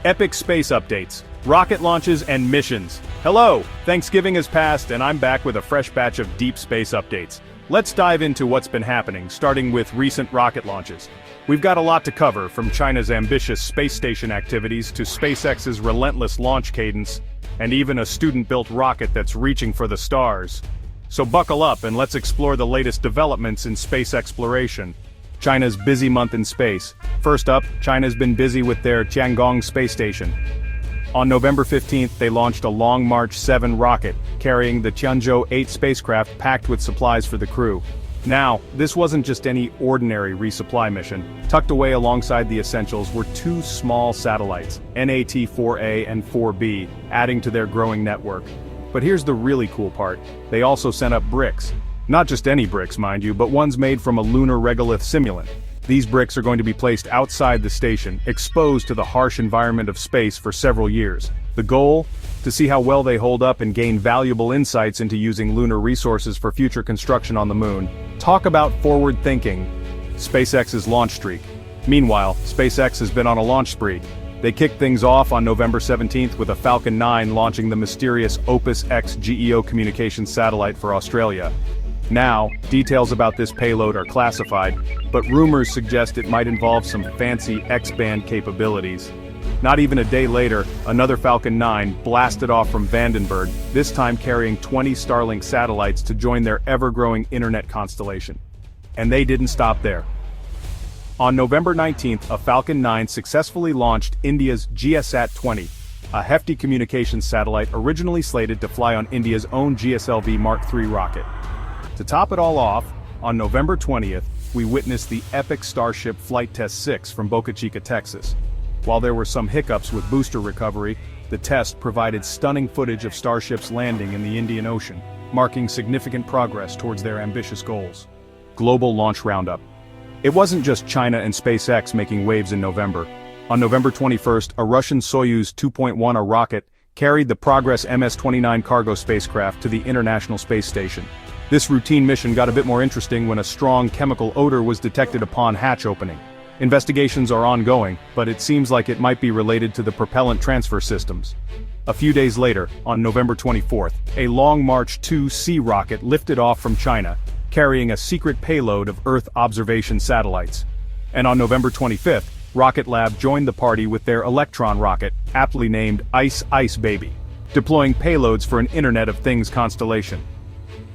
Epic space updates, rocket launches and missions. Hello, Thanksgiving has passed and I'm back with a fresh batch of deep space updates. Let's dive into what's been happening, starting with recent rocket launches. We've got a lot to cover, from China's ambitious space station activities to SpaceX's relentless launch cadence, and even a student-built rocket that's reaching for the stars. So buckle up and let's explore the latest developments in space exploration. China's busy month in space. First up, China's been busy with their Tiangong Space Station. On November 15th, they launched a Long March 7 rocket, carrying the Tianzhou 8 spacecraft packed with supplies for the crew. Now, this wasn't just any ordinary resupply mission. Tucked away alongside the essentials were two small satellites, NAT-4A and 4B, adding to their growing network. But here's the really cool part. They also sent up bricks. Not just any bricks, mind you, but ones made from a lunar regolith simulant. These bricks are going to be placed outside the station, exposed to the harsh environment of space for several years. The goal? To see how well they hold up and gain valuable insights into using lunar resources for future construction on the moon. Talk about forward thinking. SpaceX's launch streak. Meanwhile, SpaceX has been on a launch spree. They kicked things off on November 17th with a Falcon 9 launching the mysterious Opus X GEO communications satellite for Australia. Now, details about this payload are classified, but rumors suggest it might involve some fancy X-band capabilities. Not even a day later, another Falcon 9 blasted off from Vandenberg, this time carrying 20 Starlink satellites to join their ever-growing internet constellation. And they didn't stop there. On November 19th, a Falcon 9 successfully launched India's GSAT-20, a hefty communications satellite originally slated to fly on India's own GSLV Mark III rocket. To top it all off, on November 20th, we witnessed the epic Starship Flight Test 6 from Boca Chica, Texas. While there were some hiccups with booster recovery, the test provided stunning footage of Starship's landing in the Indian Ocean, marking significant progress towards their ambitious goals. Global Launch Roundup. It wasn't just China and SpaceX making waves in November. On November 21st, a Russian Soyuz 2.1 rocket carried the Progress MS-29 cargo spacecraft to the International Space Station. This routine mission got a bit more interesting when a strong chemical odor was detected upon hatch opening. Investigations are ongoing, but it seems like it might be related to the propellant transfer systems. A few days later, on November 24th, a Long March 2C rocket lifted off from China, carrying a secret payload of Earth observation satellites. And on November 25th, Rocket Lab joined the party with their Electron rocket, aptly named Ice Baby, deploying payloads for an Internet of Things constellation.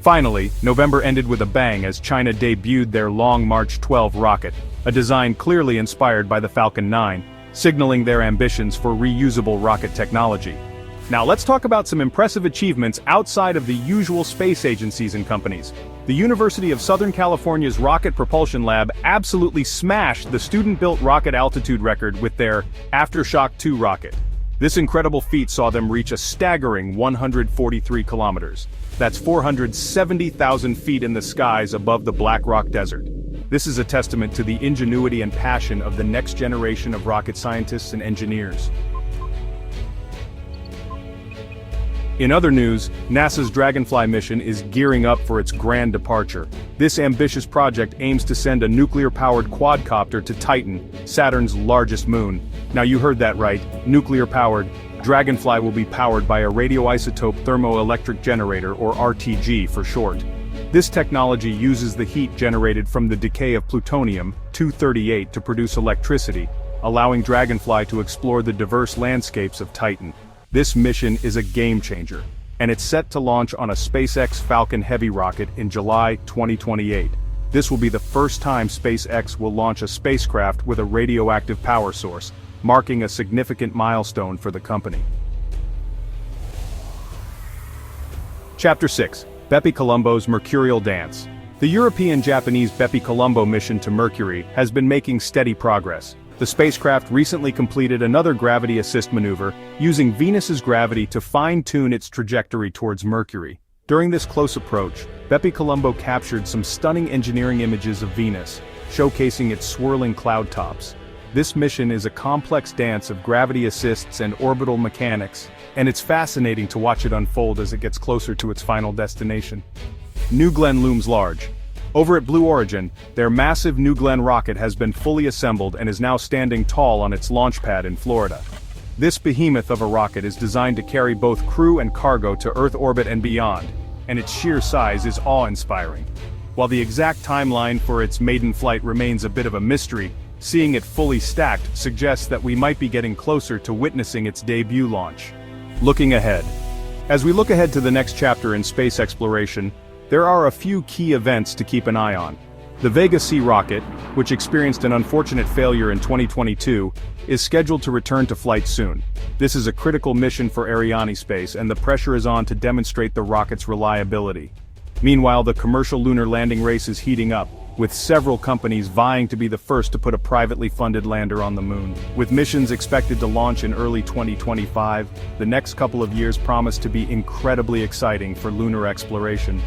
Finally, November ended with a bang as China debuted their Long March 12 rocket, a design clearly inspired by the Falcon 9, signaling their ambitions for reusable rocket technology. Now let's talk about some impressive achievements outside of the usual space agencies and companies. The University of Southern California's Rocket Propulsion Lab absolutely smashed the student-built rocket altitude record with their Aftershock 2 rocket. This incredible feat saw them reach a staggering 143 kilometers. That's 470,000 feet in the skies above the Black Rock Desert. This is a testament to the ingenuity and passion of the next generation of rocket scientists and engineers. In other news, NASA's Dragonfly mission is gearing up for its grand departure. This ambitious project aims to send a nuclear-powered quadcopter to Titan, Saturn's largest moon. Now you heard that right, nuclear-powered. Dragonfly will be powered by a radioisotope thermoelectric generator, or RTG for short. This technology uses the heat generated from the decay of plutonium-238 to produce electricity, allowing Dragonfly to explore the diverse landscapes of Titan. This mission is a game-changer, and it's set to launch on a SpaceX Falcon Heavy rocket in July 2028. This will be the first time SpaceX will launch a spacecraft with a radioactive power source, marking a significant milestone for the company. Chapter 6. Bepi Colombo's Mercurial Dance. The European-Japanese Bepi Colombo mission to Mercury has been making steady progress. The spacecraft recently completed another gravity assist maneuver, using Venus's gravity to fine-tune its trajectory towards Mercury. During this close approach, Bepi Colombo captured some stunning engineering images of Venus, showcasing its swirling cloud tops. This mission is a complex dance of gravity assists and orbital mechanics, and it's fascinating to watch it unfold as it gets closer to its final destination. New Glenn looms large. Over at Blue Origin, their massive New Glenn rocket has been fully assembled and is now standing tall on its launch pad in Florida. This behemoth of a rocket is designed to carry both crew and cargo to Earth orbit and beyond, and its sheer size is awe-inspiring. While the exact timeline for its maiden flight remains a bit of a mystery, seeing it fully stacked suggests that we might be getting closer to witnessing its debut launch. Looking ahead. As we look ahead to the next chapter in space exploration, there are a few key events to keep an eye on. The Vega C rocket, which experienced an unfortunate failure in 2022, is scheduled to return to flight soon. This is a critical mission for Arianespace, and the pressure is on to demonstrate the rocket's reliability. Meanwhile, the commercial lunar landing race is heating up, with several companies vying to be the first to put a privately funded lander on the moon. With missions expected to launch in early 2025, the next couple of years promise to be incredibly exciting for lunar exploration.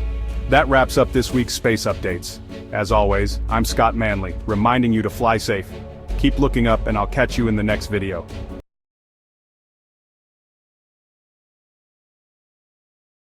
That wraps up this week's space updates. As always, I'm Scott Manley, reminding you to fly safe. Keep looking up, and I'll catch you in the next video.